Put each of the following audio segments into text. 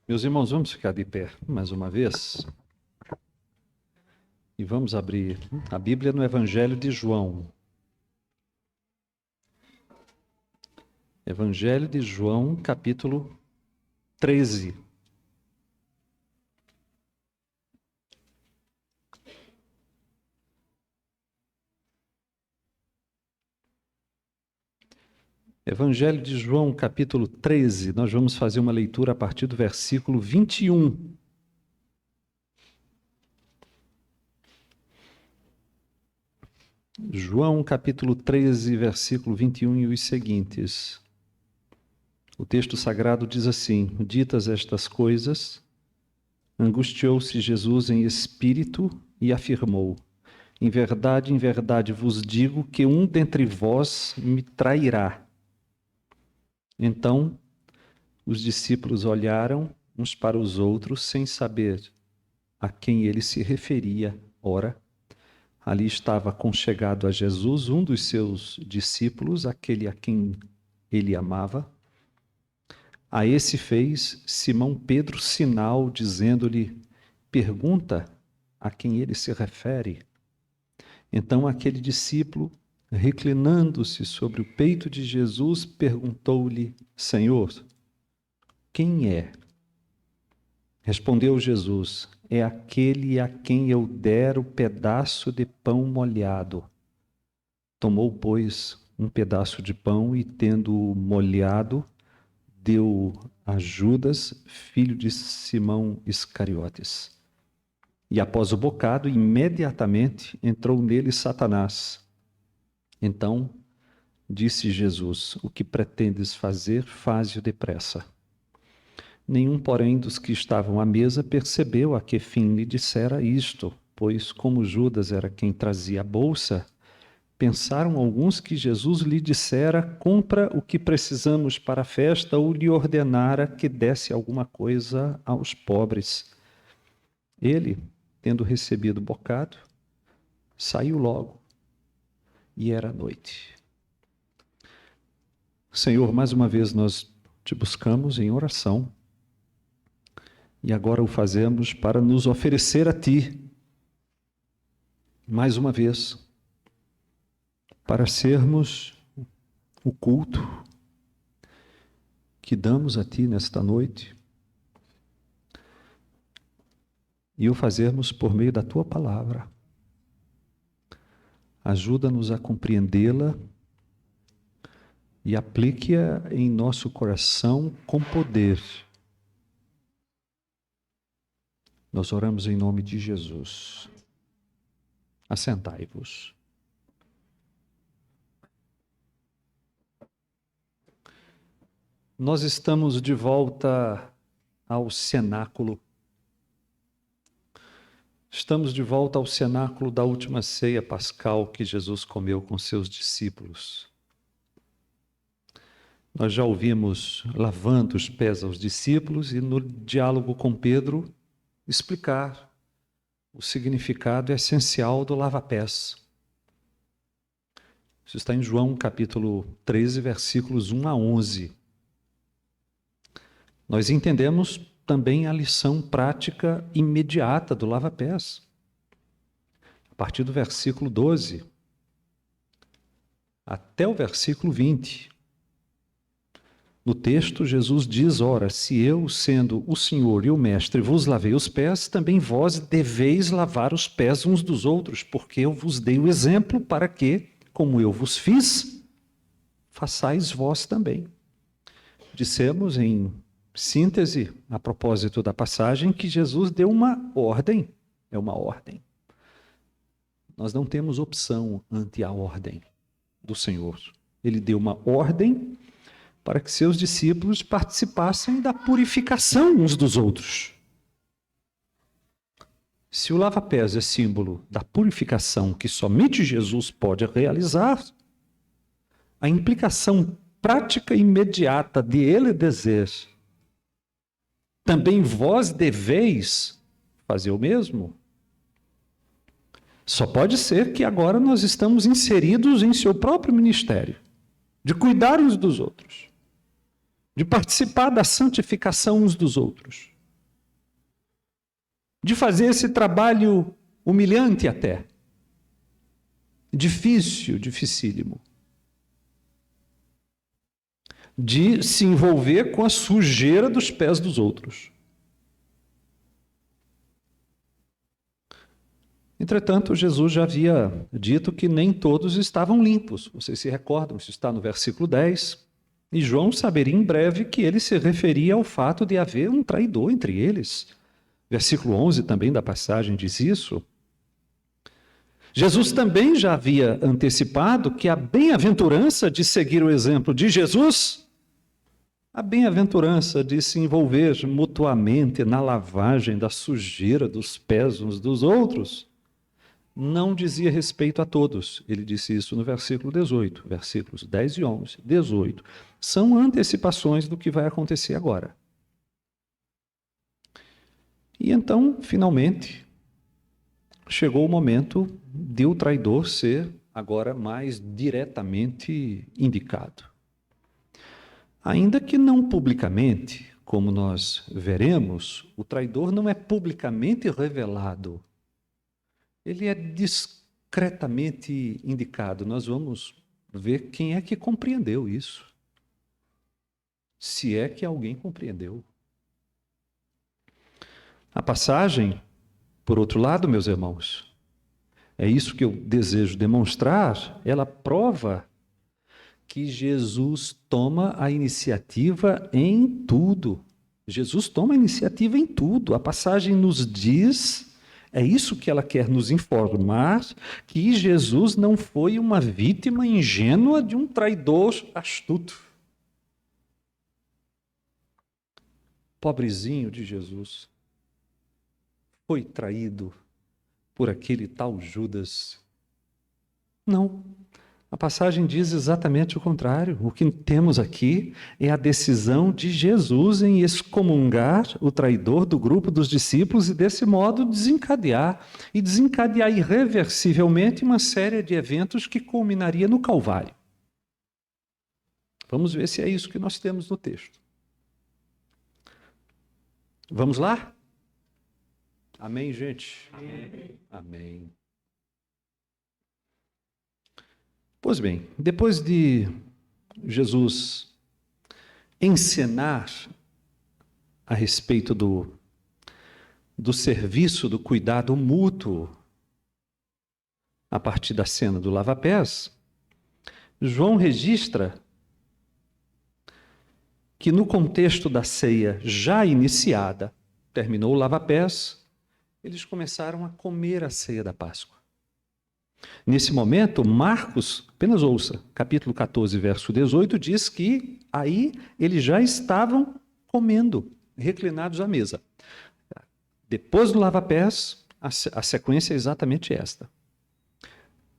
Meus irmãos, vamos ficar de pé mais uma vez e vamos abrir a Bíblia no Evangelho de João. Evangelho de João, capítulo 13. Evangelho de João, capítulo 13, nós vamos fazer uma leitura a partir do versículo 21. João, capítulo 13, versículo 21 e os seguintes. O texto sagrado diz assim: ditas estas coisas, angustiou-se Jesus em espírito e afirmou: em verdade vos digo que um dentre vós me trairá. Então, os discípulos olharam uns para os outros sem saber a quem ele se referia. Ora, ali estava conchegado a Jesus um dos seus discípulos, aquele a quem ele amava. A esse fez Simão Pedro sinal, dizendo-lhe: pergunta a quem ele se refere. Então aquele discípulo, reclinando-se sobre o peito de Jesus, perguntou-lhe: Senhor, quem é? Respondeu Jesus: é aquele a quem eu der o pedaço de pão molhado. Tomou, pois, um pedaço de pão e, tendo-o molhado, deu a Judas, filho de Simão Iscariotes. E após o bocado, imediatamente entrou nele Satanás. Então disse Jesus: o que pretendes fazer, faze-o depressa. Nenhum, porém, dos que estavam à mesa percebeu a que fim lhe dissera isto, pois, como Judas era quem trazia a bolsa, pensaram alguns que Jesus lhe dissera: compra o que precisamos para a festa, ou lhe ordenara que desse alguma coisa aos pobres. Ele, tendo recebido o bocado, saiu logo, e era noite. Senhor, mais uma vez nós te buscamos em oração, e agora o fazemos para nos oferecer a Ti, mais uma vez, para sermos o culto que damos a Ti nesta noite, e o fazermos por meio da Tua palavra. Ajuda-nos a compreendê-la e aplique-a em nosso coração com poder. Nós oramos em nome de Jesus. Assentai-vos. Nós estamos de volta ao cenáculo. Estamos de volta ao cenáculo da última ceia pascal que Jesus comeu com seus discípulos. Nós já ouvimos lavando os pés aos discípulos e no diálogo com Pedro explicar o significado essencial do lava-pés. Isso está em João capítulo 13, versículos 1 a 11. Nós entendemos também a lição prática imediata do lava-pés. A partir do versículo 12 até o versículo 20. No texto, Jesus diz: ora, se eu, sendo o Senhor e o Mestre, vos lavei os pés, também vós deveis lavar os pés uns dos outros, porque eu vos dei o exemplo para que, como eu vos fiz, façais vós também. Dissemos em síntese, a propósito da passagem, que Jesus deu uma ordem. É uma ordem. Nós não temos opção ante a ordem do Senhor. Ele deu uma ordem para que seus discípulos participassem da purificação uns dos outros. Se o lava-pés é símbolo da purificação que somente Jesus pode realizar, a implicação prática e imediata de ele dizer: também vós deveis fazer o mesmo, só pode ser que agora nós estamos inseridos em seu próprio ministério, de cuidar uns dos outros, de participar da santificação uns dos outros. de fazer esse trabalho humilhante até, difícil, dificílimo, de se envolver com a sujeira dos pés dos outros. Entretanto, Jesus já havia dito que nem todos estavam limpos. Vocês se recordam, isso está no versículo 10. E João saberia em breve que ele se referia ao fato de haver um traidor entre eles. Versículo 11 também da passagem diz isso. Jesus também já havia antecipado que a bem-aventurança de seguir o exemplo de Jesus, a bem-aventurança de se envolver mutuamente na lavagem da sujeira dos pés uns dos outros, não dizia respeito a todos. Ele disse isso no versículo 18, versículos 10 e 11, 18. São antecipações do que vai acontecer agora. E então, finalmente, chegou o momento de o traidor ser agora mais diretamente indicado. Ainda que não publicamente, como nós veremos, o traidor não é publicamente revelado. Ele é discretamente indicado. Nós vamos ver quem é que compreendeu isso. Se é que alguém compreendeu. A passagem, por outro lado, meus irmãos, é isso que eu desejo demonstrar, ela prova que Jesus toma a iniciativa em tudo. Jesus toma a iniciativa em tudo. A passagem nos diz, é isso que ela quer nos informar, que Jesus não foi uma vítima ingênua de um traidor astuto. Pobrezinho de Jesus. Foi traído por aquele tal Judas. Não. A passagem diz exatamente o contrário. O que temos aqui é a decisão de Jesus em excomungar o traidor do grupo dos discípulos e, desse modo, desencadear irreversivelmente uma série de eventos que culminaria no Calvário. Vamos ver se é isso que nós temos no texto. Vamos lá? Amém, gente? Amém. Amém. Pois bem, depois de Jesus ensinar a respeito do serviço, do cuidado mútuo, a partir da cena do lava-pés, João registra que no contexto da ceia já iniciada, terminou o lava-pés, eles começaram a comer a ceia da Páscoa. Nesse momento, Marcos, apenas ouça, capítulo 14, verso 18, diz que aí eles já estavam comendo, reclinados à mesa. Depois do lava-pés, a sequência é exatamente esta.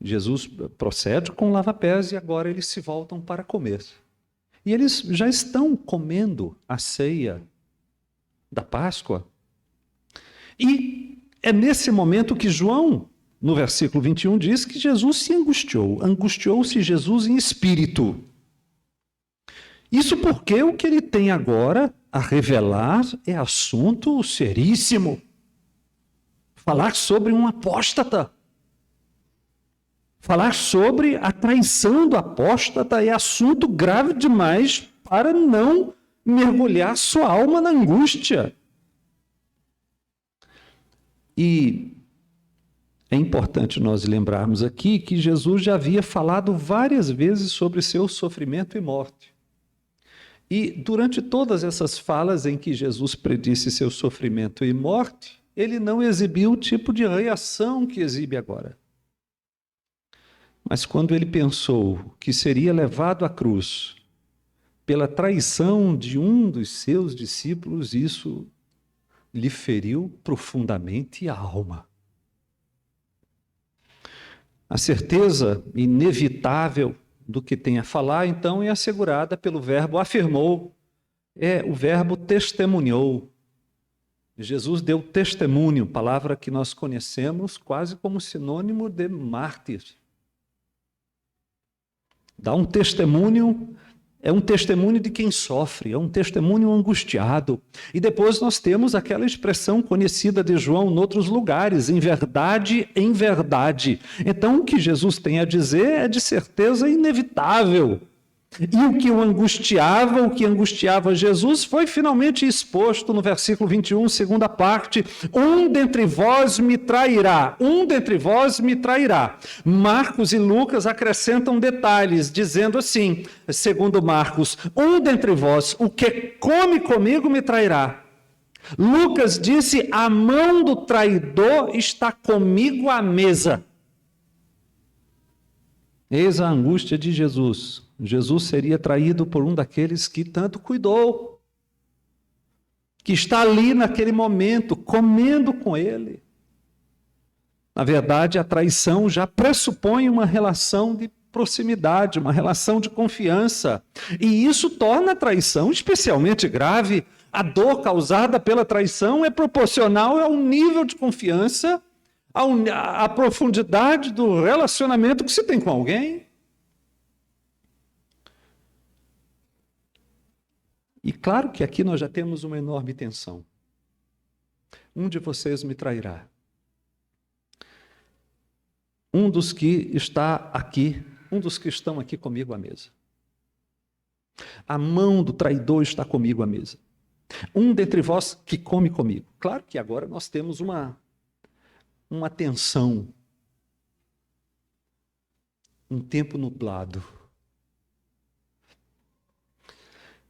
Jesus procede com o lava-pés e agora eles se voltam para comer. E eles já estão comendo a ceia da Páscoa. E é nesse momento que João, no versículo 21, diz que Jesus se angustiou. Angustiou-se Jesus em espírito. Isso porque o que ele tem agora a revelar é assunto seríssimo. Falar sobre um apóstata. Falar sobre a traição do apóstata é assunto grave demais para não mergulhar sua alma na angústia. E é importante nós lembrarmos aqui que Jesus já havia falado várias vezes sobre seu sofrimento e morte. E durante todas essas falas em que Jesus predisse seu sofrimento e morte, ele não exibiu o tipo de reação que exibe agora. Mas quando ele pensou que seria levado à cruz pela traição de um dos seus discípulos, isso lhe feriu profundamente a alma. A certeza inevitável do que tem a falar, então, é assegurada pelo verbo afirmou, o verbo testemunhou. Jesus deu testemunho, palavra que nós conhecemos quase como sinônimo de mártir. Dá um testemunho É um testemunho de quem sofre, é um testemunho angustiado. E depois nós temos aquela expressão conhecida de João em outros lugares, em verdade, em verdade. Então o que Jesus tem a dizer é de certeza inevitável. E o que angustiava Jesus, foi finalmente exposto no versículo 21, segunda parte: um dentre vós me trairá, um dentre vós me trairá. Marcos e Lucas acrescentam detalhes, dizendo assim, segundo Marcos: um dentre vós, o que come comigo me trairá. Lucas disse: a mão do traidor está comigo à mesa. Eis a angústia de Jesus. Jesus seria traído por um daqueles que tanto cuidou, que está ali naquele momento, comendo com ele. Na verdade, a traição já pressupõe uma relação de proximidade, uma relação de confiança. E isso torna a traição especialmente grave. A dor causada pela traição é proporcional ao nível de confiança, à profundidade do relacionamento que se tem com alguém. E claro que aqui nós já temos uma enorme tensão. Um de vocês me trairá. Um dos que está aqui, um dos que estão aqui comigo à mesa. A mão do traidor está comigo à mesa. Um dentre vós que come comigo. Claro que agora nós temos uma tensão, um tempo nublado.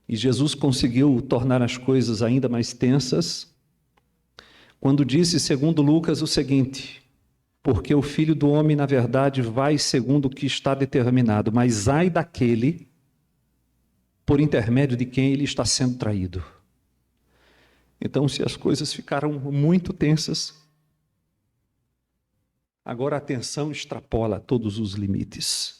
E Jesus conseguiu tornar as coisas ainda mais tensas quando disse, segundo Lucas, o seguinte: porque o Filho do Homem, na verdade, vai segundo o que está determinado, mas ai daquele por intermédio de quem ele está sendo traído. Então, se as coisas ficaram muito tensas, agora a tensão extrapola todos os limites.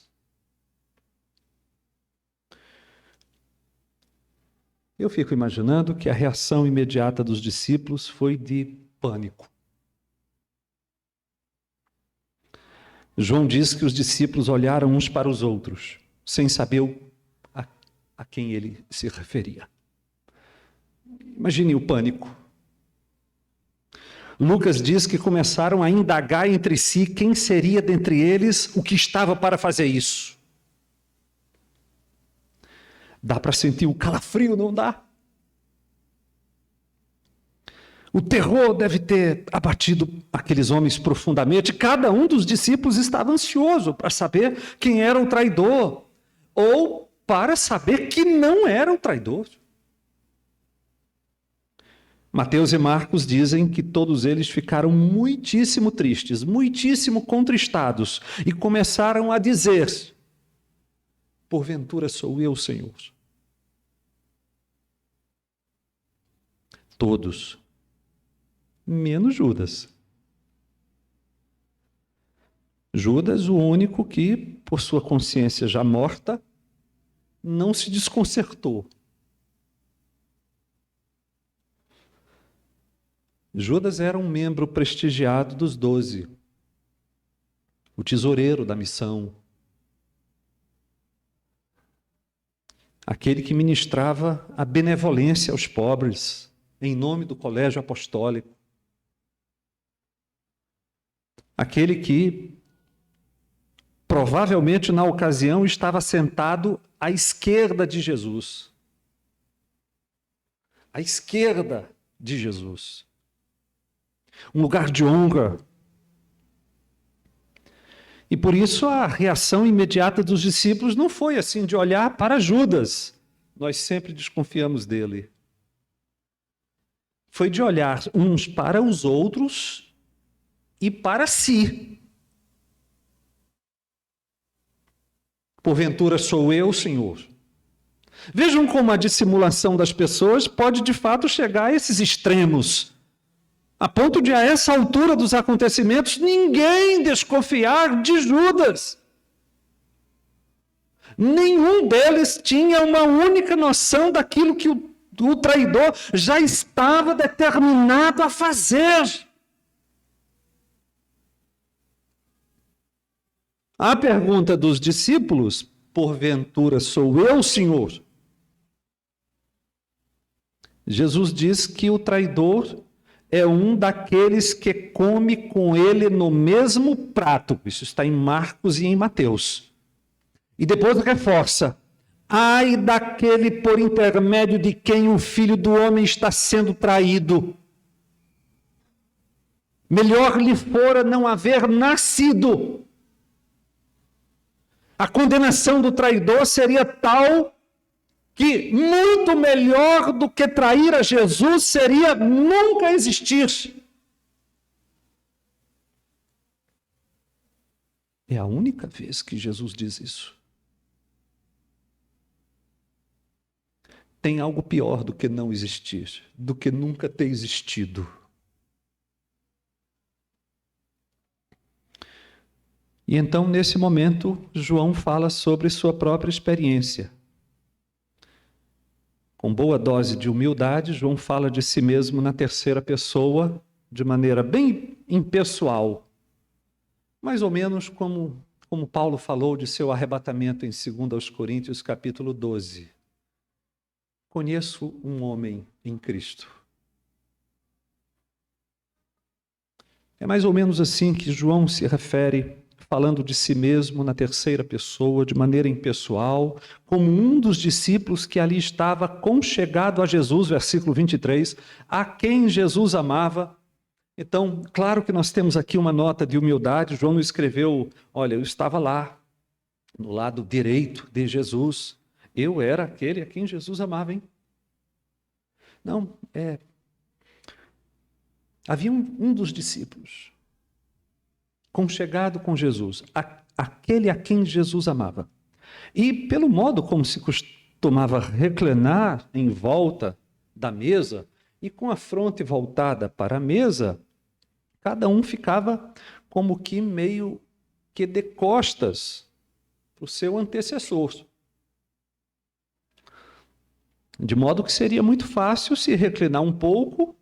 Eu fico imaginando que a reação imediata dos discípulos foi de pânico. João diz que os discípulos olharam uns para os outros, sem saber a quem ele se referia. Imagine o pânico. Lucas diz que começaram a indagar entre si quem seria dentre eles o que estava para fazer isso. Dá para sentir o calafrio, não dá? O terror deve ter abatido aqueles homens profundamente. Cada um dos discípulos estava ansioso para saber quem era o traidor, ou para saber que não era o traidor. Mateus e Marcos dizem que todos eles ficaram muitíssimo tristes, muitíssimo contristados, e começaram a dizer: porventura sou eu, Senhor? Todos, menos Judas. Judas, o único que, por sua consciência já morta, não se desconcertou. Judas era um membro prestigiado dos 12, o tesoureiro da missão, aquele que ministrava a benevolência aos pobres, em nome do colégio apostólico, aquele que provavelmente na ocasião estava sentado à esquerda de Jesus, à esquerda de Jesus, um lugar de honra. E por isso a reação imediata dos discípulos não foi assim de olhar para Judas. Nós sempre desconfiamos dele. Foi de olhar uns para os outros e para si. Porventura sou eu, Senhor? Vejam como a dissimulação das pessoas pode de fato chegar a esses extremos, a ponto de, a essa altura dos acontecimentos, ninguém desconfiar de Judas. Nenhum deles tinha uma única noção daquilo que o traidor já estava determinado a fazer. A pergunta dos discípulos porventura sou eu, Senhor? Jesus diz que o traidor é um daqueles que come com ele no mesmo prato. Isso está em Marcos e em Mateus. E depois reforça: ai daquele por intermédio de quem o Filho do Homem está sendo traído. Melhor lhe fora não haver nascido. A condenação do traidor seria tal que muito melhor do que trair a Jesus seria nunca existir. É a única vez que Jesus diz isso. Tem algo pior do que não existir, do que nunca ter existido. E então, nesse momento, João fala sobre sua própria experiência. Com boa dose de humildade, João fala de si mesmo na terceira pessoa, de maneira bem impessoal. Mais ou menos como Paulo falou de seu arrebatamento em 2 Coríntios, capítulo 12. Conheço um homem em Cristo. É mais ou menos assim que João se refere, falando de si mesmo na terceira pessoa, de maneira impessoal, como um dos discípulos que ali estava conchegado a Jesus, versículo 23, a quem Jesus amava. Então, claro que nós temos aqui uma nota de humildade. João não escreveu: olha, eu estava lá, no lado direito de Jesus, eu era aquele a quem Jesus amava, hein? Não, havia um dos discípulos conchegado com Jesus, aquele a quem Jesus amava. E pelo modo como se costumava reclinar em volta da mesa, e com a fronte voltada para a mesa, cada um ficava como que meio que de costas para o seu antecessor. De modo que seria muito fácil se reclinar um pouco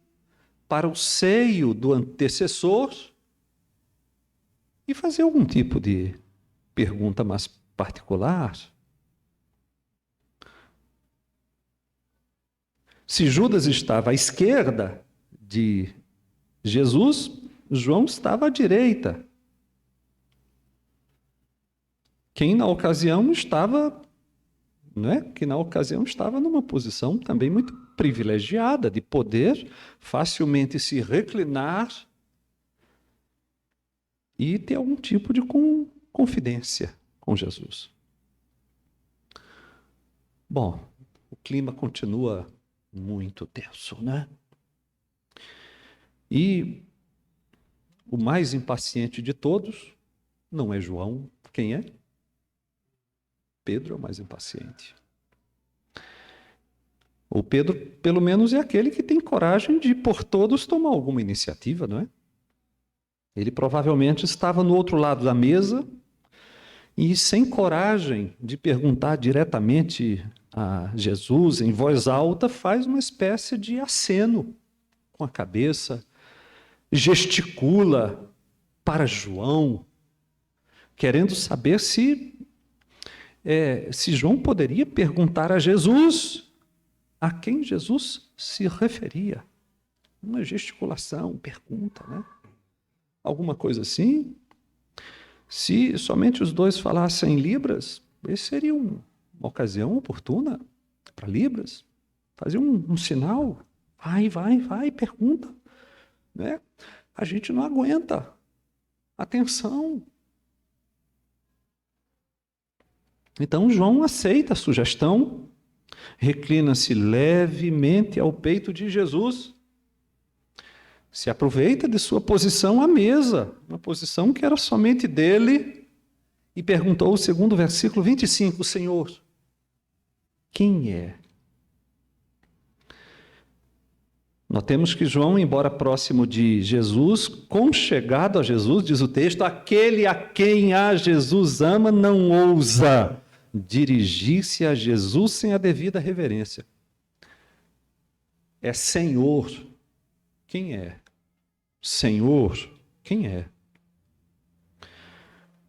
para o seio do antecessor e fazer algum tipo de pergunta mais particular. Se Judas estava à esquerda de Jesus, João estava à direita. Que na ocasião estava numa posição também muito privilegiada, de poder facilmente se reclinar e ter algum tipo de confidência com Jesus. Bom, o clima continua muito tenso, né? E o mais impaciente de todos não é João. Quem é? Pedro é o mais impaciente. O Pedro, pelo menos, é aquele que tem coragem de, por todos, tomar alguma iniciativa, não é? Ele provavelmente estava no outro lado da mesa e, sem coragem de perguntar diretamente a Jesus em voz alta, faz uma espécie de aceno com a cabeça, gesticula para João, querendo saber se João poderia perguntar a Jesus a quem Jesus se referia. Uma gesticulação, pergunta, né? Alguma coisa assim. Se somente os dois falassem Libras, esse seria uma ocasião oportuna para Libras. Fazer um sinal. Vai, pergunta. Né? A gente não aguenta. Atenção. Então João aceita a sugestão, reclina-se levemente ao peito de Jesus, se aproveita de sua posição à mesa, uma posição que era somente dele, e perguntou, segundo o versículo 25, Senhor, quem é? Notemos que João, embora próximo de Jesus, conchegado a Jesus, diz o texto, aquele a quem a Jesus ama não ousa dirigir-se a Jesus sem a devida reverência. É Senhor. Quem é? Senhor. Quem é?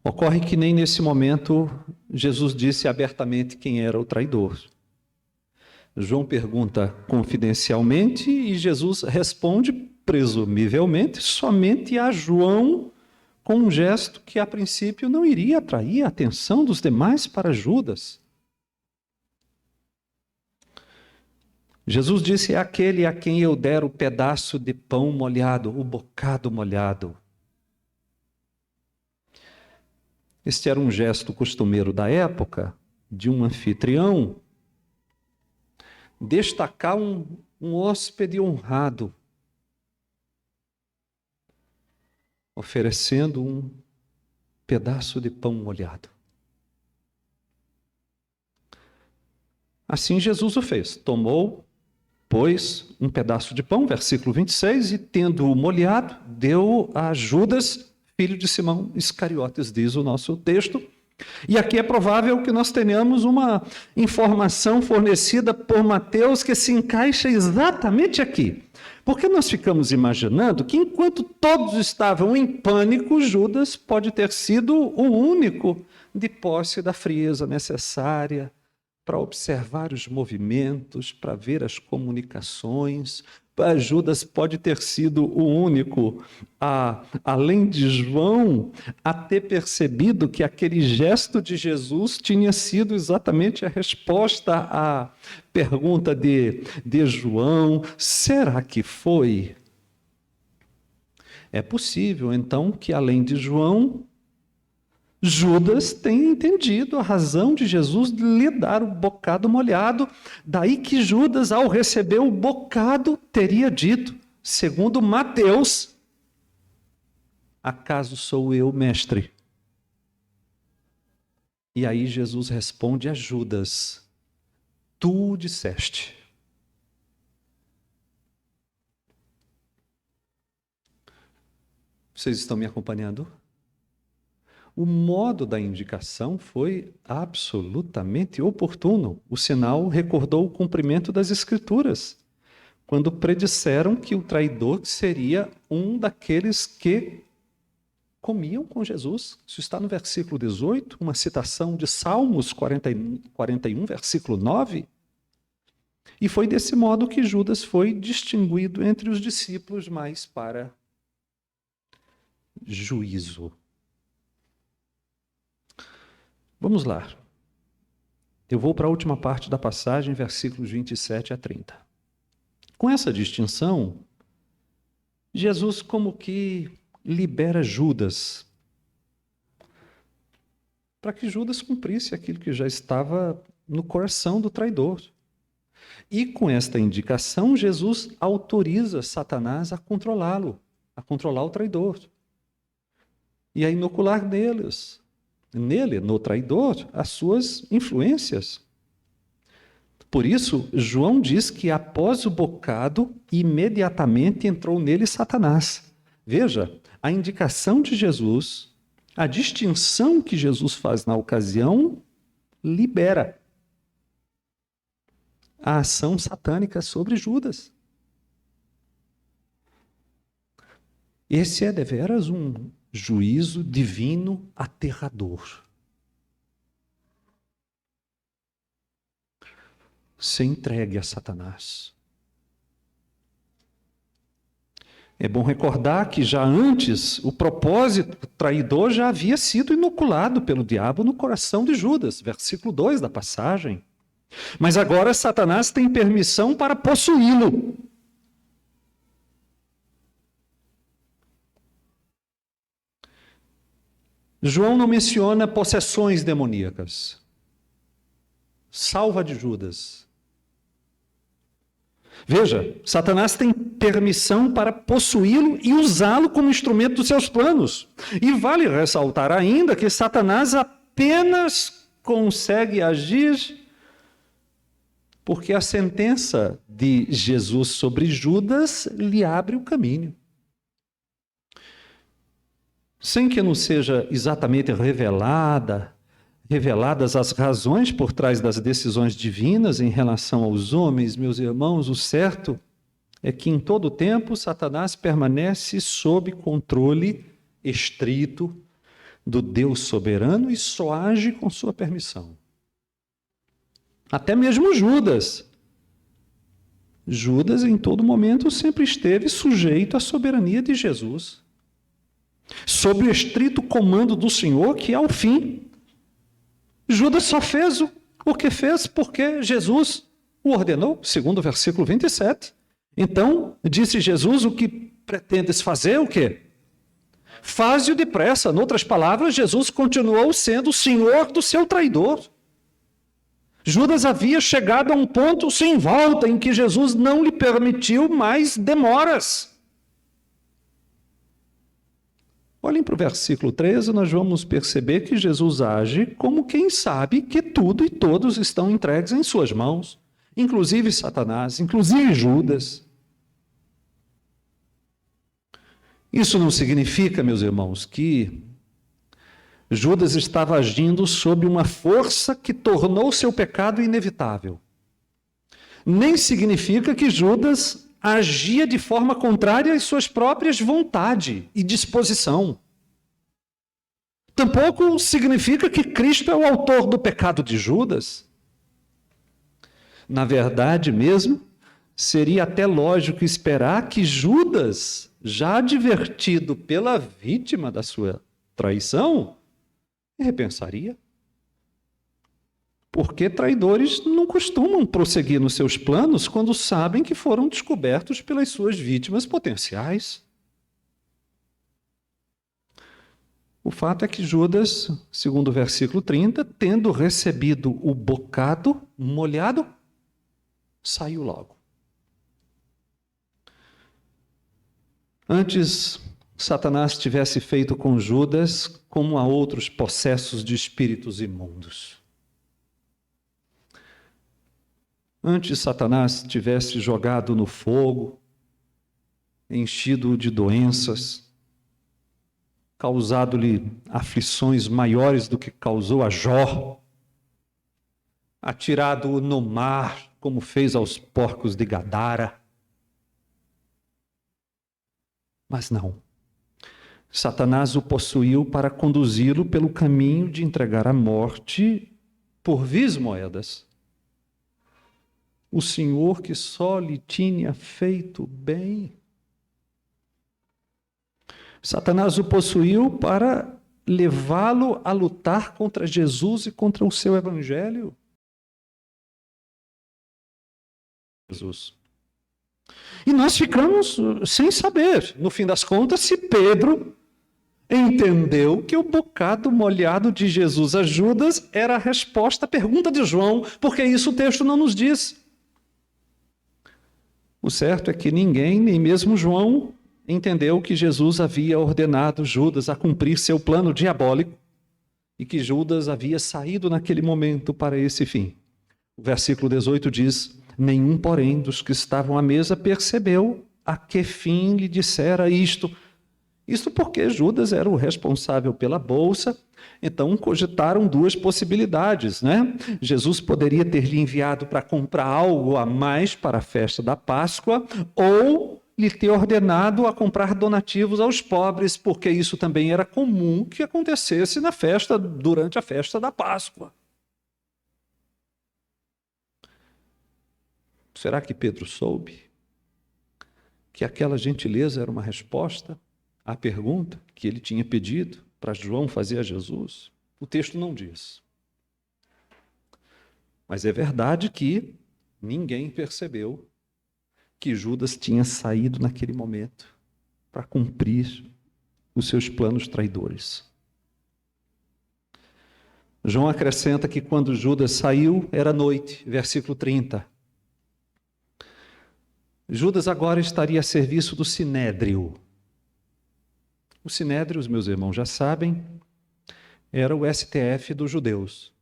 Ocorre que nem nesse momento Jesus disse abertamente quem era o traidor. João pergunta confidencialmente e Jesus responde, presumivelmente, somente a João, com um gesto que a princípio não iria atrair a atenção dos demais para Judas. Jesus disse: é aquele a quem eu der o pedaço de pão molhado, o bocado molhado. Este era um gesto costumeiro da época, de um anfitrião, destacar um hóspede honrado, oferecendo um pedaço de pão molhado. Assim Jesus o fez. Tomou, pois, um pedaço de pão, versículo 26, e tendo-o molhado, deu a Judas, filho de Simão Iscariotes, diz o nosso texto. E aqui é provável que nós tenhamos uma informação fornecida por Mateus que se encaixa exatamente aqui. Porque nós ficamos imaginando que enquanto todos estavam em pânico, Judas pode ter sido o único de posse da frieza necessária para observar os movimentos, para ver as comunicações. Judas pode ter sido o único, além de João, a ter percebido que aquele gesto de Jesus tinha sido exatamente a resposta à pergunta de João: será que foi? É possível, então, que além de João, Judas tenha entendido a razão de Jesus lhe dar o bocado molhado. Daí que Judas, ao receber o bocado, teria dito, segundo Mateus: acaso sou eu, mestre? E aí Jesus responde a Judas: tu disseste. Vocês estão me acompanhando? O modo da indicação foi absolutamente oportuno. O sinal recordou o cumprimento das Escrituras, quando predisseram que o traidor seria um daqueles que comiam com Jesus. Isso está no versículo 18, uma citação de Salmos 41, versículo 9. E foi desse modo que Judas foi distinguido entre os discípulos, mas para juízo. Vamos lá. Eu vou para a última parte da passagem, versículos 27 a 30. Com essa distinção, Jesus como que libera Judas, para que Judas cumprisse aquilo que já estava no coração do traidor. E com esta indicação, Jesus autoriza Satanás a controlá-lo, a controlar o traidor. E a inocular nele, no traidor, as suas influências. Por isso, João diz que após o bocado, imediatamente entrou nele Satanás. Veja, a indicação de Jesus, a distinção que Jesus faz na ocasião, libera a ação satânica sobre Judas. Esse é deveras um juízo divino aterrador. Se entregue a Satanás. É bom recordar que já antes o propósito traidor já havia sido inoculado pelo diabo no coração de Judas, versículo 2 da passagem. Mas agora Satanás tem permissão para possuí-lo. João não menciona possessões demoníacas. Salva de Judas. Veja, Satanás tem permissão para possuí-lo e usá-lo como instrumento dos seus planos. E vale ressaltar ainda que Satanás apenas consegue agir porque a sentença de Jesus sobre Judas lhe abre o caminho. Sem que não seja exatamente reveladas as razões por trás das decisões divinas em relação aos homens, meus irmãos, o certo é que em todo o tempo Satanás permanece sob controle estrito do Deus soberano e só age com sua permissão. Até mesmo Judas. Judas, em todo momento, sempre esteve sujeito à soberania de Jesus, sob o estrito comando do Senhor, que é o fim. Judas só fez o que fez porque Jesus o ordenou, segundo o versículo 27. Então, disse Jesus, o que pretendes fazer, o quê? Faze-o depressa. Em outras palavras, Jesus continuou sendo o senhor do seu traidor. Judas havia chegado a um ponto sem volta em que Jesus não lhe permitiu mais demoras. Olhem para o versículo 13, nós vamos perceber que Jesus age como quem sabe que tudo e todos estão entregues em suas mãos, inclusive Satanás, inclusive Judas. Isso não significa, meus irmãos, que Judas estava agindo sob uma força que tornou seu pecado inevitável. Nem significa que Judas agia de forma contrária às suas próprias vontades e disposição. Tampouco significa que Cristo é o autor do pecado de Judas. Na verdade mesmo, seria até lógico esperar que Judas, já advertido pela vítima da sua traição, repensaria. Porque traidores não costumam prosseguir nos seus planos quando sabem que foram descobertos pelas suas vítimas potenciais. O fato é que Judas, segundo o versículo 30, tendo recebido o bocado molhado, saiu logo. Antes, Satanás tivesse feito com Judas como a outros possessos de espíritos imundos. Antes, Satanás tivesse jogado no fogo, enchido de doenças, causado-lhe aflições maiores do que causou a Jó, atirado-o no mar, como fez aos porcos de Gadara. Mas não. Satanás o possuiu para conduzi-lo pelo caminho de entregar à morte por vis moedas. O Senhor que só lhe tinha feito bem. Satanás o possuiu para levá-lo a lutar contra Jesus e contra o seu evangelho. Jesus. E nós ficamos sem saber, no fim das contas, se Pedro entendeu que o bocado molhado de Jesus a Judas era a resposta à pergunta de João, porque isso o texto não nos diz. O certo é que ninguém, nem mesmo João, entendeu que Jesus havia ordenado Judas a cumprir seu plano diabólico e que Judas havia saído naquele momento para esse fim. O versículo 18 diz: nenhum, porém, dos que estavam à mesa percebeu a que fim lhe dissera isto. Isto porque Judas era o responsável pela bolsa, então cogitaram duas possibilidades, né? Jesus poderia ter lhe enviado para comprar algo a mais para a festa da Páscoa, ou lhe ter ordenado a comprar donativos aos pobres, porque isso também era comum que acontecesse na festa, durante a festa da Páscoa. Será que Pedro soube que aquela gentileza era uma resposta à pergunta que ele tinha pedido para João fazer a Jesus? O texto não diz. Mas é verdade que ninguém percebeu que Judas tinha saído naquele momento para cumprir os seus planos traidores. João acrescenta que quando Judas saiu, era noite, versículo 30. Judas agora estaria a serviço do Sinédrio. O Sinédrio, os meus irmãos já sabem, era o STF dos judeus.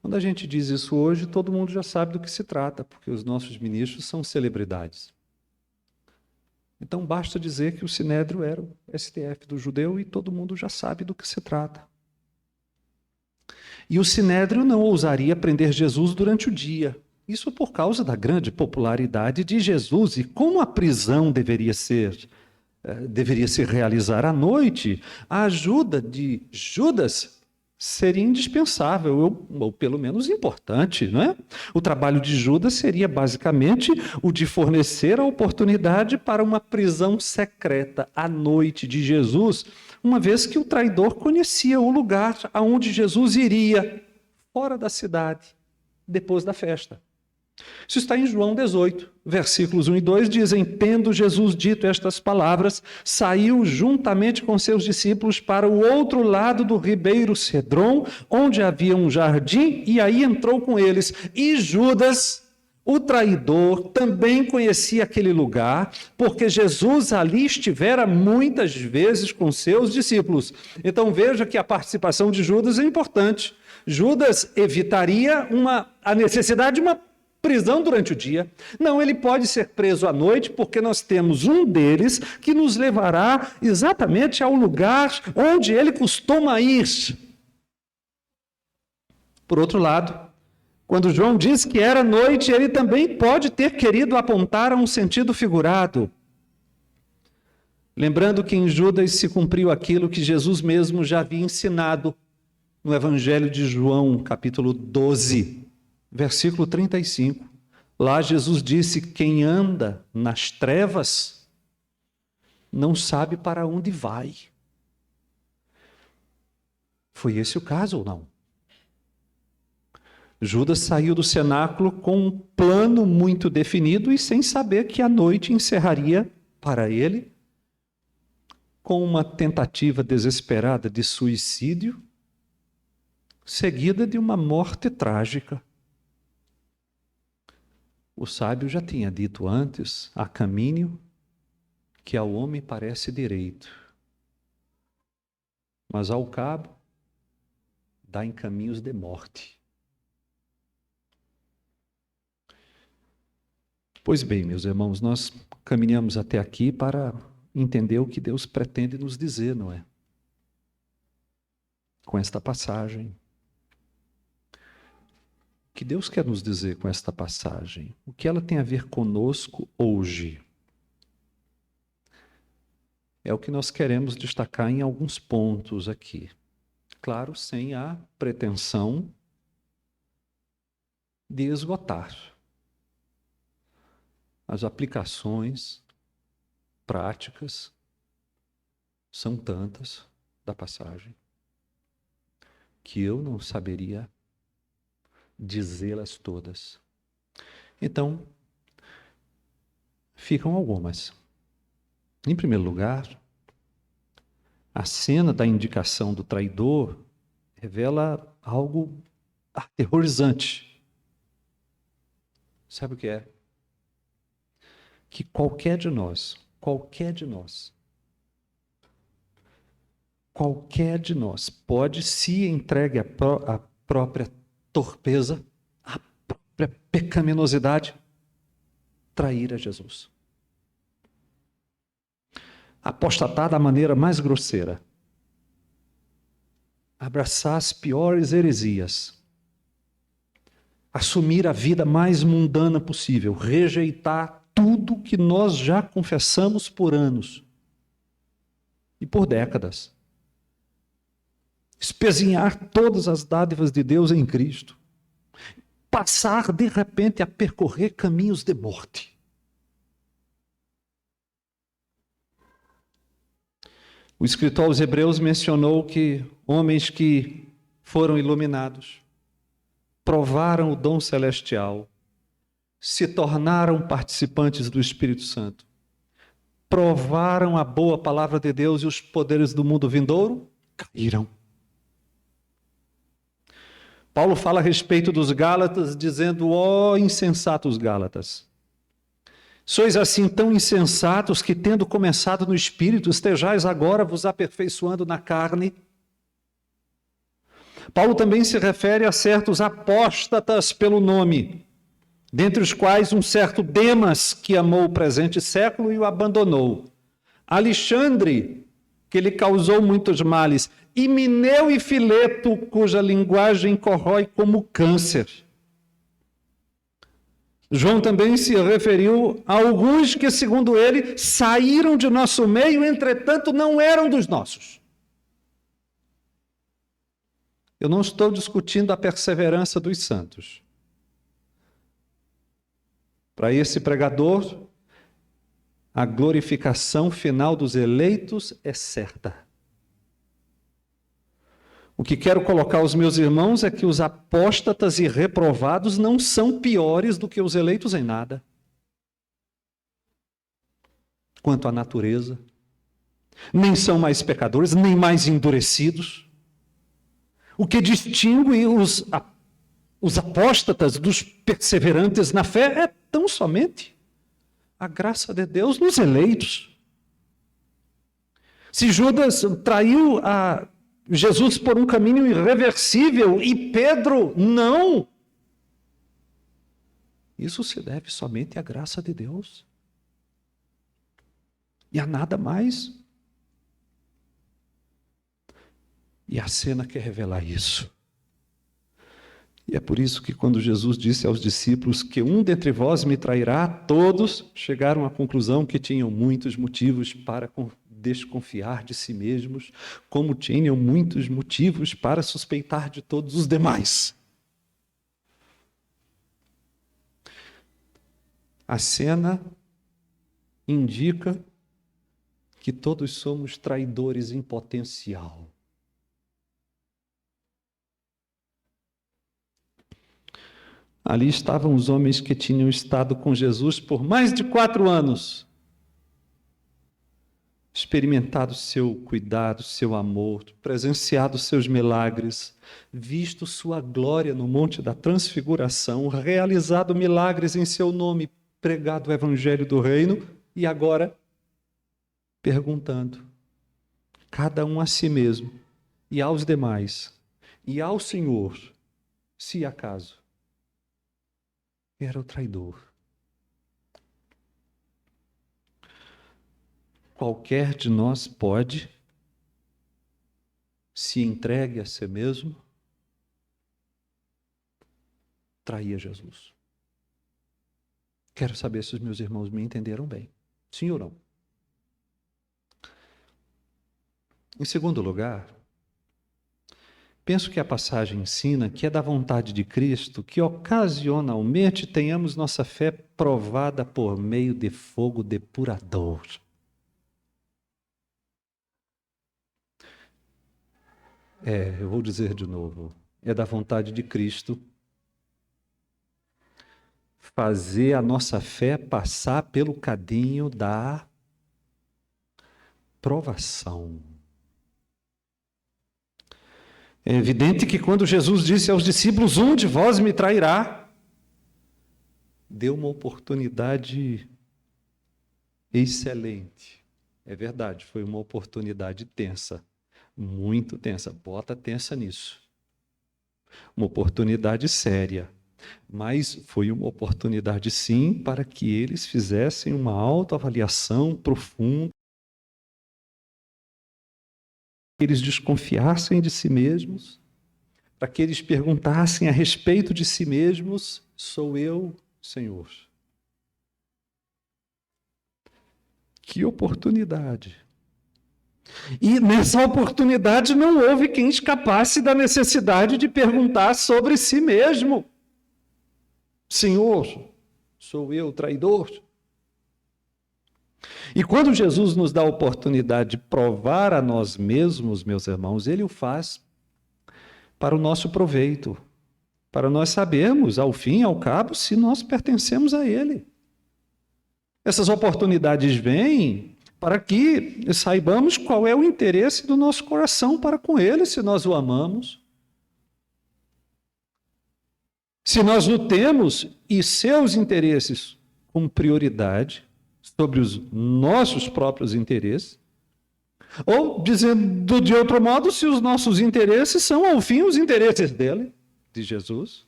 Quando a gente diz isso hoje, todo mundo já sabe do que se trata, porque os nossos ministros são celebridades. Então basta dizer que o Sinédrio era o STF do judeu e todo mundo já sabe do que se trata. E o Sinédrio não ousaria prender Jesus durante o dia. Isso por causa da grande popularidade de Jesus e como a prisão deveria ser deveria se realizar à noite, a ajuda de Judas seria indispensável, ou pelo menos importante, não é? O trabalho de Judas seria basicamente o de fornecer a oportunidade para uma prisão secreta à noite de Jesus, uma vez que o traidor conhecia o lugar aonde Jesus iria, fora da cidade, depois da festa. Isso está em João 18, versículos 1 e 2, dizem: tendo Jesus dito estas palavras, saiu juntamente com seus discípulos para o outro lado do ribeiro Cedron, onde havia um jardim, e aí entrou com eles. E Judas, o traidor, também conhecia aquele lugar, porque Jesus ali estivera muitas vezes com seus discípulos. Então veja que a participação de Judas é importante. Judas evitaria a necessidade de uma prisão durante o dia. Não, ele pode ser preso à noite, porque nós temos um deles que nos levará exatamente ao lugar onde ele costuma ir. Por outro lado, quando João diz que era noite, ele também pode ter querido apontar a um sentido figurado. Lembrando que em Judas se cumpriu aquilo que Jesus mesmo já havia ensinado no Evangelho de João, capítulo 12, versículo 35. Lá Jesus disse: quem anda nas trevas não sabe para onde vai. Foi esse o caso ou não? Judas saiu do cenáculo com um plano muito definido e sem saber que a noite encerraria para ele com uma tentativa desesperada de suicídio, seguida de uma morte trágica. O sábio já tinha dito antes: há caminho que ao homem parece direito, mas ao cabo dá em caminhos de morte. Pois bem, meus irmãos, nós caminhamos até aqui para entender o que Deus pretende nos dizer, não é? Com esta passagem. O que Deus quer nos dizer com esta passagem? O que ela tem a ver conosco hoje? É o que nós queremos destacar em alguns pontos aqui. Claro, sem a pretensão de esgotar. As aplicações práticas são tantas da passagem que eu não saberia dizê-las todas. Então, ficam algumas. Em primeiro lugar, a cena da indicação do traidor revela algo aterrorizante. Sabe o que é? Que qualquer de nós pode, se entregue à própria torpeza, à própria pecaminosidade, trair a Jesus. Apostatar da maneira mais grosseira. Abraçar as piores heresias. Assumir a vida mais mundana possível. Rejeitar tudo que nós já confessamos por anos e por décadas. Espezinhar todas as dádivas de Deus em Cristo. Passar, de repente, a percorrer caminhos de morte. O escritor aos Hebreus mencionou que homens que foram iluminados, provaram o dom celestial, se tornaram participantes do Espírito Santo, provaram a boa palavra de Deus e os poderes do mundo vindouro, caíram. Paulo fala a respeito dos Gálatas, dizendo: ó insensatos Gálatas, sois assim tão insensatos que, tendo começado no Espírito, estejais agora vos aperfeiçoando na carne. Paulo também se refere a certos apóstatas pelo nome, dentre os quais um certo Demas, que amou o presente século e o abandonou. Alexandre, que lhe causou muitos males. Himeneu e Fileto, cuja linguagem corrói como câncer. João também se referiu a alguns que, segundo ele, saíram de nosso meio, entretanto não eram dos nossos. Eu não estou discutindo a perseverança dos santos. Para esse pregador, a glorificação final dos eleitos é certa. O que quero colocar aos meus irmãos é que os apóstatas e reprovados não são piores do que os eleitos em nada. Quanto à natureza, nem são mais pecadores, nem mais endurecidos. O que distingue os apóstatas dos perseverantes na fé é tão somente a graça de Deus nos eleitos. Se Judas traiu a Jesus por um caminho irreversível e Pedro não, isso se deve somente à graça de Deus e a nada mais. E a cena quer revelar isso. E é por isso que quando Jesus disse aos discípulos que um dentre vós me trairá, todos chegaram à conclusão que tinham muitos motivos para desconfiar de si mesmos, como tinham muitos motivos para suspeitar de todos os demais. A cena indica que todos somos traidores em potencial. Ali estavam os homens que tinham estado com Jesus por mais de 4 anos, experimentado seu cuidado, seu amor, presenciado seus milagres, visto sua glória no Monte da Transfiguração, realizado milagres em seu nome, pregado o Evangelho do Reino, e agora perguntando, cada um a si mesmo, e aos demais, e ao Senhor, se acaso era o traidor. Qualquer de nós pode, se entregue a si mesmo, trair a Jesus. Quero saber se os meus irmãos me entenderam bem. Sim ou não? Em segundo lugar, penso que a passagem ensina que é da vontade de Cristo que ocasionalmente tenhamos nossa fé provada por meio de fogo depurador. Eu vou dizer de novo, é da vontade de Cristo fazer a nossa fé passar pelo cadinho da provação. É evidente que quando Jesus disse aos discípulos, um de vós me trairá, deu uma oportunidade excelente. É verdade, foi uma oportunidade tensa, muito tensa, bota tensa nisso. Uma oportunidade séria, mas foi uma oportunidade sim para que eles fizessem uma autoavaliação profunda, que eles desconfiassem de si mesmos, para que eles perguntassem a respeito de si mesmos, sou eu, Senhor? Que oportunidade! E nessa oportunidade não houve quem escapasse da necessidade de perguntar sobre si mesmo. Senhor, sou eu traidor? E quando Jesus nos dá a oportunidade de provar a nós mesmos, meus irmãos, Ele o faz para o nosso proveito, para nós sabermos, ao fim e ao cabo, se nós pertencemos a Ele. Essas oportunidades vêm para que saibamos qual é o interesse do nosso coração para com Ele, se nós o amamos. Se nós o temos e seus interesses como prioridade sobre os nossos próprios interesses, ou, dizendo de outro modo, se os nossos interesses são, ao fim, os interesses dele, de Jesus.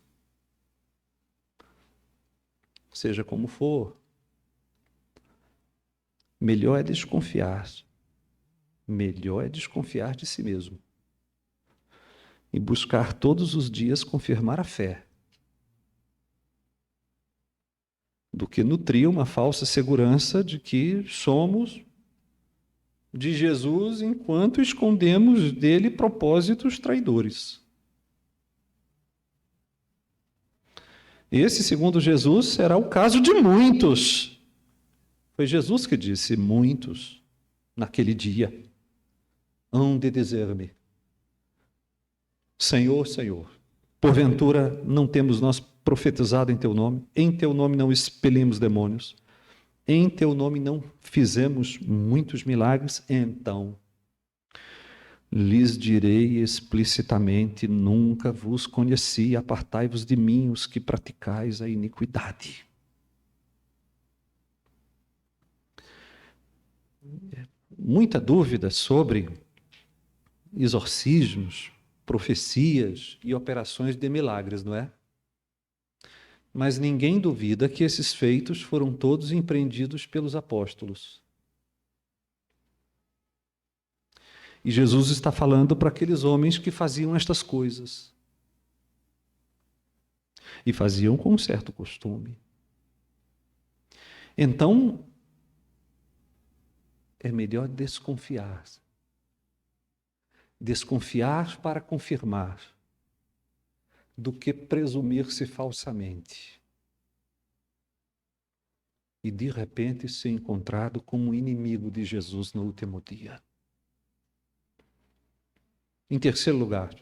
Seja como for, melhor é desconfiar. Melhor é desconfiar de si mesmo. E buscar todos os dias confirmar a fé. do que nutrir uma falsa segurança de que somos de Jesus enquanto escondemos dele propósitos traidores. Esse, segundo Jesus, será o caso de muitos. Foi Jesus que disse: muitos, naquele dia, hão de dizer-me: Senhor, Senhor, porventura não temos nós profetizado em teu nome? Em teu nome não expelimos demônios? Em teu nome não fizemos muitos milagres? Então lhes direi explicitamente: nunca vos conheci, apartai-vos de mim, os que praticais a iniquidade. Muita dúvida sobre exorcismos, profecias e operações de milagres, não é? Mas ninguém duvida que esses feitos foram todos empreendidos pelos apóstolos. E Jesus está falando para aqueles homens que faziam estas coisas. E faziam com um certo costume. Então, é melhor desconfiar. Desconfiar para confirmar, do que presumir-se falsamente. E de repente ser encontrado como inimigo de Jesus no último dia. Em terceiro lugar,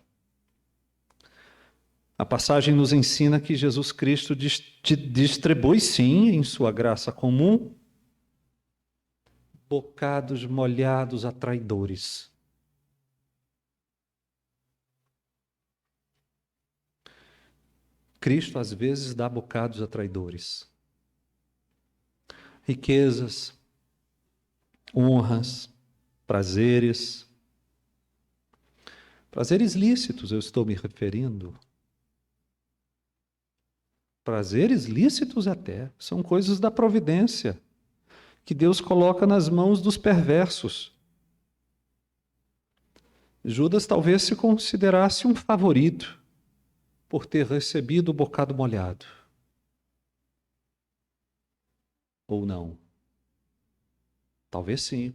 a passagem nos ensina que Jesus Cristo distribui, sim, em sua graça comum, bocados molhados a traidores. Cristo, às vezes, dá bocados a traidores. Riquezas, honras, prazeres. Prazeres lícitos, eu estou me referindo. Prazeres lícitos até, são coisas da providência, que Deus coloca nas mãos dos perversos. Judas talvez se considerasse um favorito, por ter recebido o bocado molhado. Ou não? Talvez sim.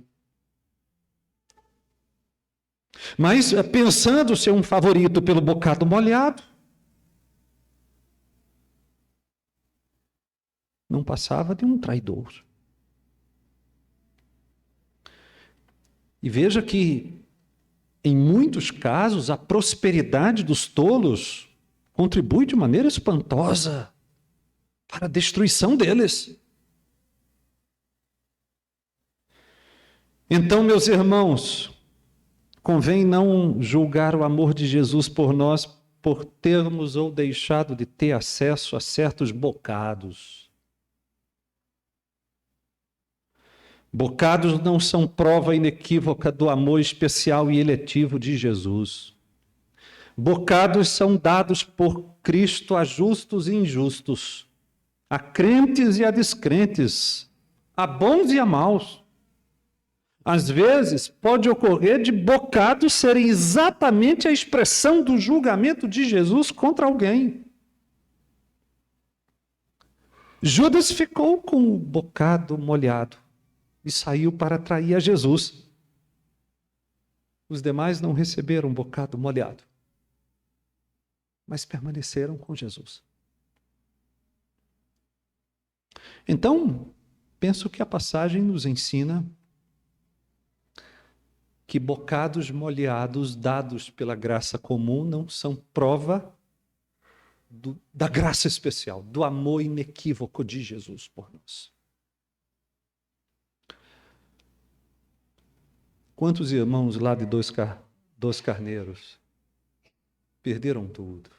Mas, pensando ser um favorito pelo bocado molhado, não passava de um traidor. E veja que, em muitos casos, a prosperidade dos tolos contribui de maneira espantosa para a destruição deles. Então, meus irmãos, convém não julgar o amor de Jesus por nós por termos ou deixado de ter acesso a certos bocados. Bocados não são prova inequívoca do amor especial e eletivo de Jesus. Bocados são dados por Cristo a justos e injustos, a crentes e a descrentes, a bons e a maus. Às vezes, pode ocorrer de bocados serem exatamente a expressão do julgamento de Jesus contra alguém. Judas ficou com o bocado molhado e saiu para trair a Jesus. Os demais não receberam um bocado molhado, mas permaneceram com Jesus. Então, penso que a passagem nos ensina que bocados molhados dados pela graça comum não são prova da graça especial, do amor inequívoco de Jesus por nós. Quantos irmãos lá de Dois Carneiros perderam tudo?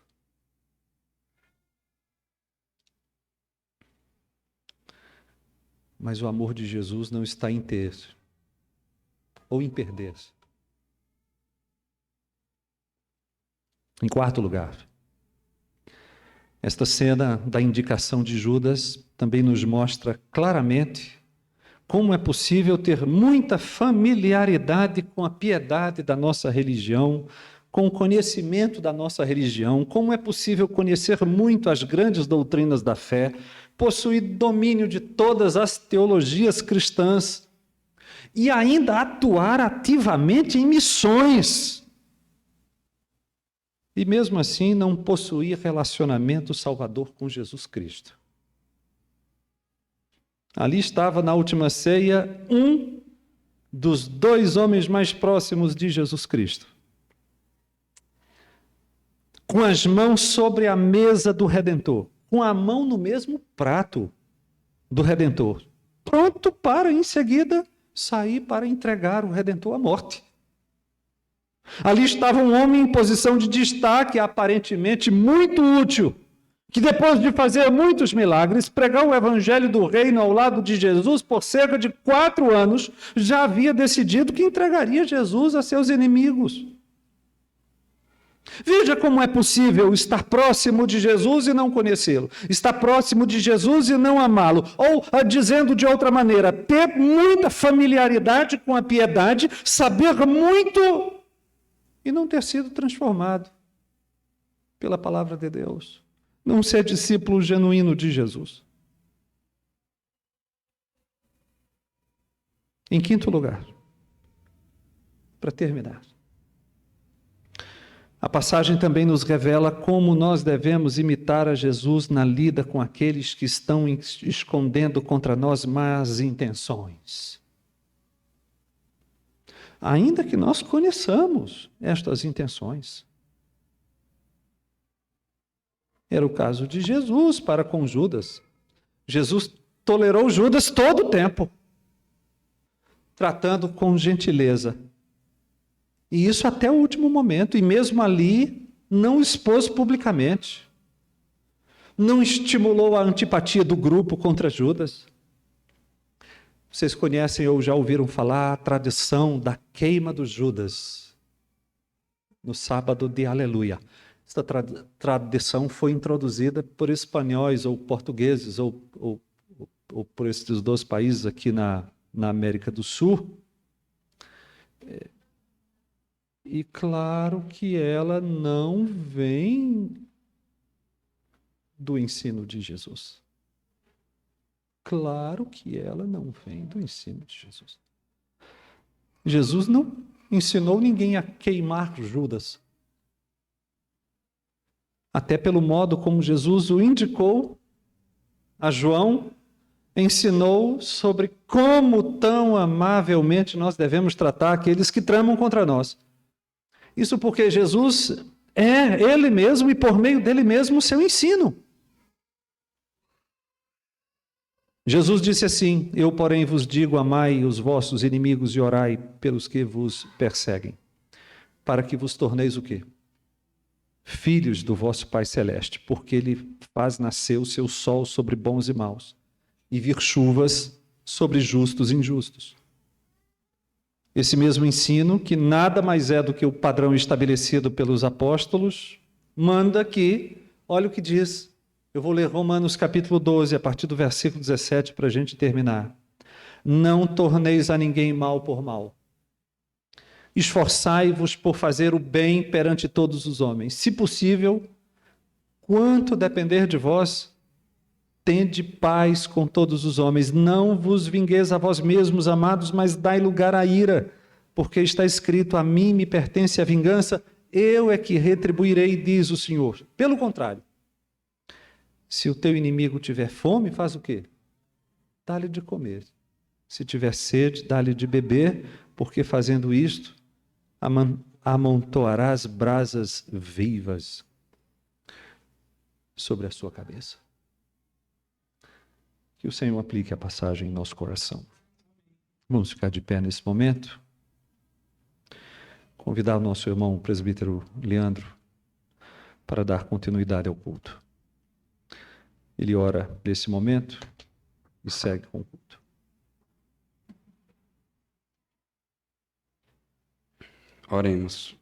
Mas o amor de Jesus não está em ter ou em perder-se. Em quarto lugar, esta cena da indicação de Judas também nos mostra claramente como é possível ter muita familiaridade com a piedade da nossa religião, com o conhecimento da nossa religião, como é possível conhecer muito as grandes doutrinas da fé, possuir domínio de todas as teologias cristãs e ainda atuar ativamente em missões. E mesmo assim não possuir relacionamento salvador com Jesus Cristo. Ali estava na última ceia um dos 2 homens mais próximos de Jesus Cristo, com as mãos sobre a mesa do Redentor, com a mão no mesmo prato do Redentor, pronto para, em seguida, sair para entregar o Redentor à morte. Ali estava um homem em posição de destaque, aparentemente muito útil, que depois de fazer muitos milagres, pregar o evangelho do reino ao lado de Jesus por cerca de 4 anos, já havia decidido que entregaria Jesus a seus inimigos. Veja como é possível estar próximo de Jesus e não conhecê-lo, estar próximo de Jesus e não amá-lo, ou, dizendo de outra maneira, ter muita familiaridade com a piedade, saber muito e não ter sido transformado pela palavra de Deus. Não ser discípulo genuíno de Jesus. Em quinto lugar, para terminar, a passagem também nos revela como nós devemos imitar a Jesus na lida com aqueles que estão escondendo contra nós más intenções. Ainda que nós conheçamos estas intenções. Era o caso de Jesus para com Judas. Jesus tolerou Judas todo o tempo, tratando com gentileza. E isso até o último momento, e mesmo ali não expôs publicamente. Não estimulou a antipatia do grupo contra Judas. Vocês conhecem ou já ouviram falar a tradição da queima dos Judas, no sábado de Aleluia. Esta tradição foi introduzida por espanhóis ou portugueses, ou por esses 2 países aqui na América do Sul. E claro que ela não vem do ensino de Jesus. Claro que ela não vem do ensino de Jesus. Jesus não ensinou ninguém a queimar Judas. Até pelo modo como Jesus o indicou a João, ensinou sobre como tão amavelmente nós devemos tratar aqueles que tramam contra nós. Isso porque Jesus é Ele mesmo e por meio dele mesmo o seu ensino. Jesus disse assim: eu, porém, vos digo, amai os vossos inimigos e orai pelos que vos perseguem, para que vos torneis o quê? Filhos do vosso Pai Celeste, porque Ele faz nascer o seu sol sobre bons e maus, e vir chuvas sobre justos e injustos. Esse mesmo ensino, que nada mais é do que o padrão estabelecido pelos apóstolos, manda que, olha o que diz, eu vou ler Romanos capítulo 12, a partir do versículo 17, para a gente terminar. Não torneis a ninguém mal por mal. Esforçai-vos por fazer o bem perante todos os homens. Se possível, quanto depender de vós, tende paz com todos os homens. Não vos vingueis a vós mesmos, amados, mas dai lugar à ira, porque está escrito: a mim me pertence a vingança, eu é que retribuirei, diz o Senhor. Pelo contrário, se o teu inimigo tiver fome, faz o quê? Dá-lhe de comer. Se tiver sede, dá-lhe de beber, porque fazendo isto, amontoarás brasas vivas sobre a sua cabeça. Que o Senhor aplique a passagem em nosso coração. Vamos ficar de pé nesse momento. Convidar o nosso irmão o presbítero Leandro para dar continuidade ao culto. Ele ora nesse momento e segue com o culto. Oremos.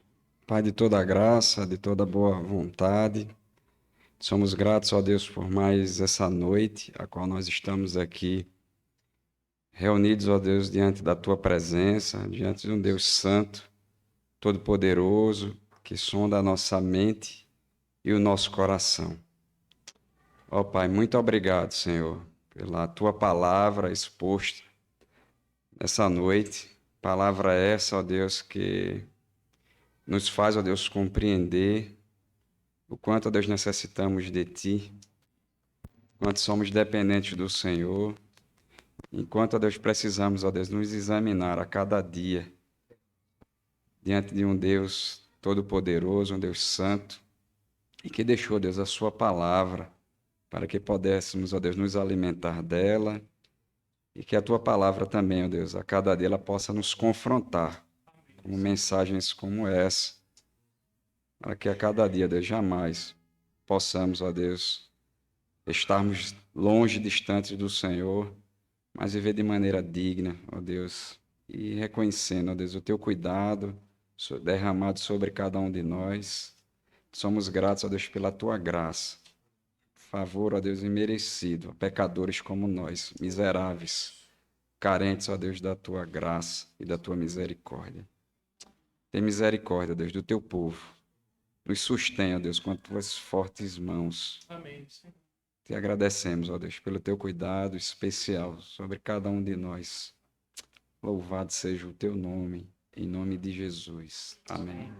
Pai de toda a graça, de toda boa vontade, somos gratos, ó Deus, por mais essa noite, a qual nós estamos aqui reunidos, ó Deus, diante da Tua presença, diante de um Deus santo, todo-poderoso, que sonda a nossa mente e o nosso coração. Ó Pai, muito obrigado, Senhor, pela Tua palavra exposta nessa noite. Palavra essa, ó Deus, que nos faz, ó Deus, compreender o quanto, ó Deus, necessitamos de Ti, quanto somos dependentes do Senhor, enquanto, ó Deus, precisamos, ó Deus, nos examinar a cada dia diante de um Deus todo-poderoso, um Deus santo, e que deixou, Deus, a Sua palavra para que pudéssemos, ó Deus, nos alimentar dela e que a Tua palavra também, ó Deus, a cada dia ela possa nos confrontar com mensagens como essa, para que a cada dia, Deus, jamais possamos, ó Deus, estarmos longe, distantes do Senhor, mas viver de maneira digna, ó Deus, e reconhecendo, ó Deus, o Teu cuidado derramado sobre cada um de nós. Somos gratos, ó Deus, pela Tua graça. Favor, ó Deus, imerecido a pecadores como nós, miseráveis, carentes, ó Deus, da Tua graça e da Tua misericórdia. Tem misericórdia, Deus, do Teu povo. Nos sustém, ó Deus, com as Tuas fortes mãos. Amém, Senhor. Te agradecemos, ó Deus, pelo Teu cuidado especial sobre cada um de nós. Louvado seja o Teu nome, em nome de Jesus. Amém.